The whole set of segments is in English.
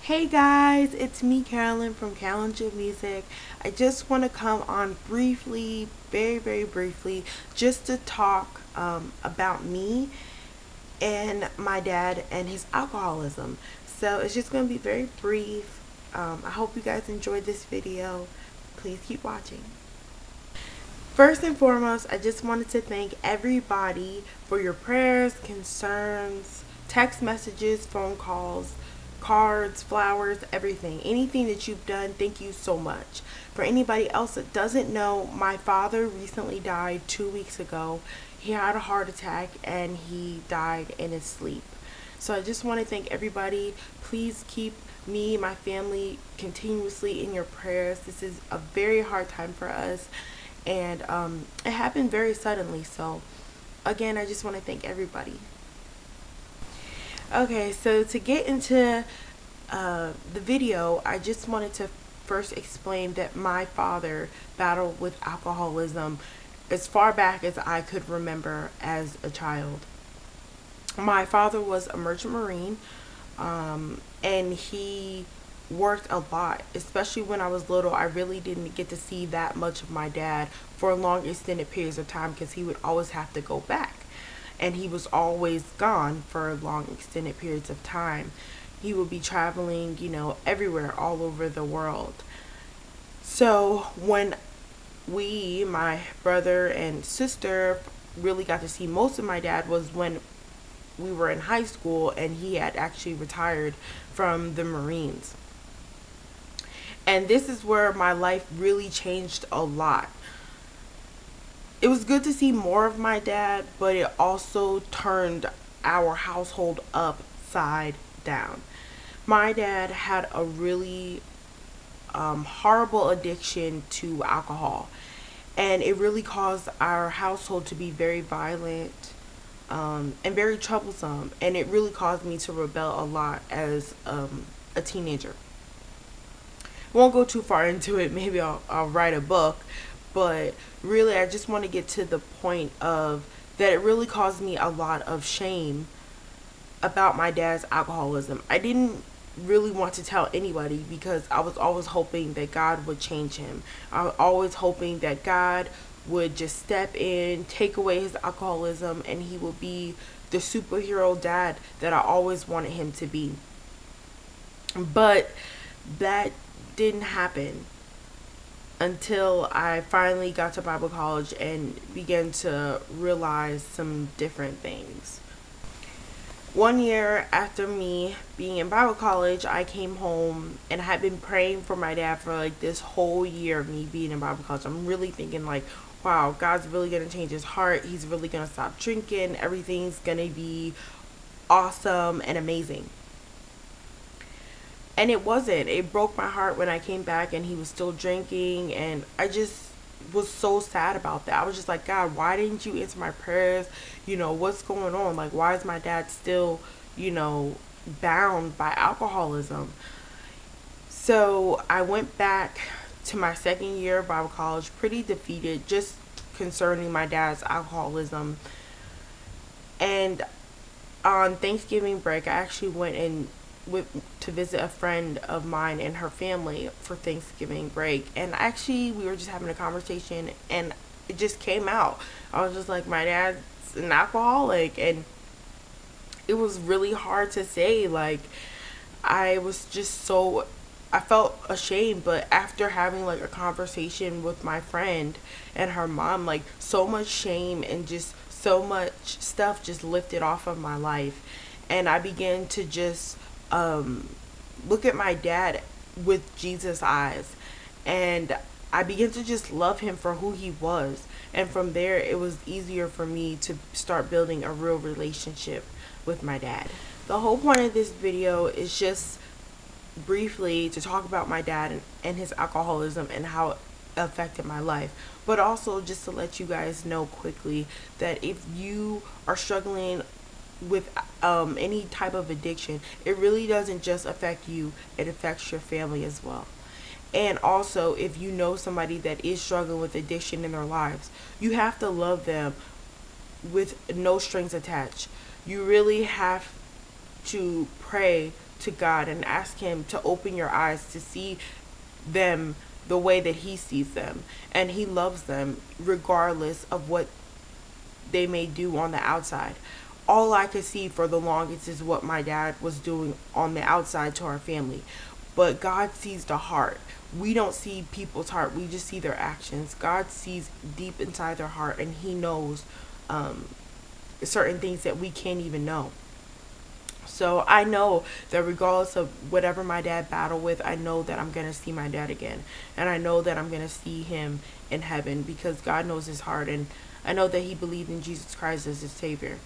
Hey guys, it's me Carolyn from Carolyn J Music. I just want to come on briefly, very briefly, just to talk about me and my dad and his alcoholism. So it's just going to be very brief. I hope you guys enjoyed this video. Please keep watching. First and foremost, I just wanted to thank everybody for your prayers, concerns, text messages, phone calls, cards, flowers, everything. Anything that you've done, thank you so much. For anybody else that doesn't know, my father recently died 2 weeks ago. He had a heart attack and he died in his sleep. So I just want to thank everybody. Please keep me, my family, continuously in your prayers. This is a very hard time for us, and it happened very suddenly. So again, I just want to thank everybody. Okay, so to get into the video, I just wanted to first explain that my father battled with alcoholism as far back as I could remember as a child. My father was a merchant marine, and he worked a lot. Especially when I was little, I really didn't get to see that much of my dad for long extended periods of time because he would always have to go back, and he was always gone for long extended periods of time. He would be traveling, everywhere, all over the world. So when my brother and sister, really got to see most of my dad was when we were in high school and he had actually retired from the Marines. And this is where my life really changed a lot. It was good to see more of my dad, but it also turned our household upside down. My dad had a really horrible addiction to alcohol, and it really caused our household to be very violent, and very troublesome, and it really caused me to rebel a lot as a teenager. Won't go too far into it. Maybe I'll write a book, but really I just want to get to the point of that it really caused me a lot of shame about my dad's alcoholism. I didn't really want to tell anybody because I was always hoping that God would change him. I was always hoping that God would just step in, take away his alcoholism, and he would be the superhero dad that I always wanted him to be. But that didn't happen until I finally got to Bible college and began to realize some different things. 1 year after me being in Bible college, I came home and I had been praying for my dad for like this whole year of me being in Bible college. I'm really thinking like, wow, God's really going to change his heart. He's really going to stop drinking. Everything's going to be awesome and amazing. And it wasn't. It broke my heart when I came back and he was still drinking, and I just was so sad about that. I was just like, God, why didn't you answer my prayers? What's going on? Like, why is my dad still, bound by alcoholism? So I went back to my second year of Bible college pretty defeated, just concerning my dad's alcoholism. And on Thanksgiving break, I actually went to visit a friend of mine and her family for Thanksgiving break, and actually we were just having a conversation and it just came out. I was just like, my dad's an alcoholic, and it was really hard to say. Like, I felt ashamed, but after having like a conversation with my friend and her mom, like, so much shame and just so much stuff just lifted off of my life, and I began to just look at my dad with Jesus eyes, and I began to just love him for who he was. And from there, it was easier for me to start building a real relationship with my dad. The whole point of this video is just briefly to talk about my dad and his alcoholism and how it affected my life, but also just to let you guys know quickly that if you are struggling with any type of addiction, it really doesn't just affect you, it affects your family as well. And also, if you know somebody that is struggling with addiction in their lives, you have to love them with no strings attached. You really have to pray to God and ask Him to open your eyes to see them the way that He sees them. And He loves them regardless of what they may do on the outside. All I could see for the longest is what my dad was doing on the outside to our family. But God sees the heart. We don't see people's heart, we just see their actions. God sees deep inside their heart, and He knows certain things that we can't even know. So I know that regardless of whatever my dad battled with, I know that I'm going to see my dad again. And I know that I'm going to see him in heaven because God knows his heart. And I know that he believed in Jesus Christ as his Savior.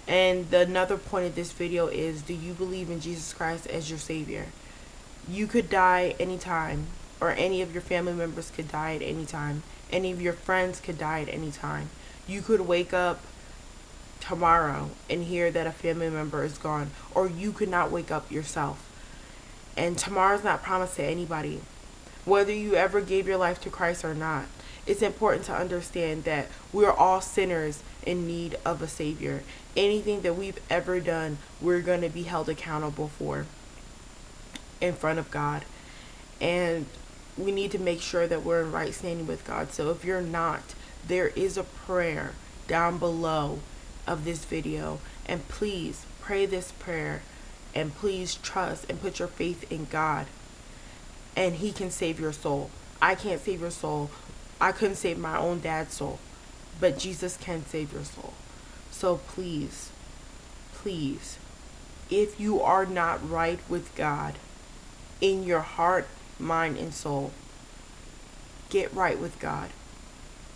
And the another point of this video is, do you believe in Jesus Christ as your Savior? You could die anytime, or any of your family members could die at any time. Any of your friends could die at any time. You could wake up tomorrow and hear that a family member is gone, or you could not wake up yourself. And tomorrow's not promised to anybody, whether you ever gave your life to Christ or not. It's important to understand that we're all sinners in need of a Savior. Anything that we've ever done, we're going to be held accountable for in front of God. And we need to make sure that we're in right standing with God. So if you're not, there is a prayer down below of this video, and please pray this prayer, and please trust and put your faith in God, and He can save your soul. I can't save your soul. I couldn't save my own dad's soul, but Jesus can save your soul. So please, please, if you are not right with God in your heart, mind, and soul, get right with God.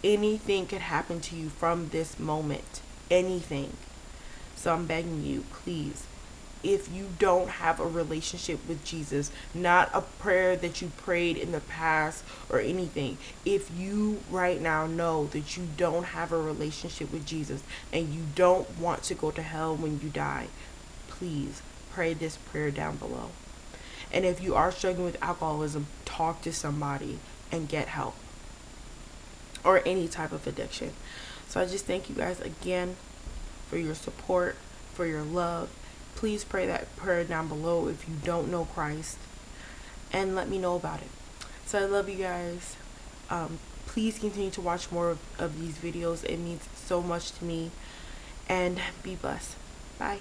Anything could happen to you from this moment. Anything. So I'm begging you, please, if you don't have a relationship with Jesus, not a prayer that you prayed in the past or anything, if you right now know that you don't have a relationship with Jesus and you don't want to go to hell when you die, please pray this prayer down below. And if you are struggling with alcoholism, talk to somebody and get help, or any type of addiction. So I just thank you guys again for your support, for your love. Please pray that prayer down below if you don't know Christ, and let me know about it. So I love you guys. Please continue to watch more of these videos. It means so much to me. And be blessed. Bye.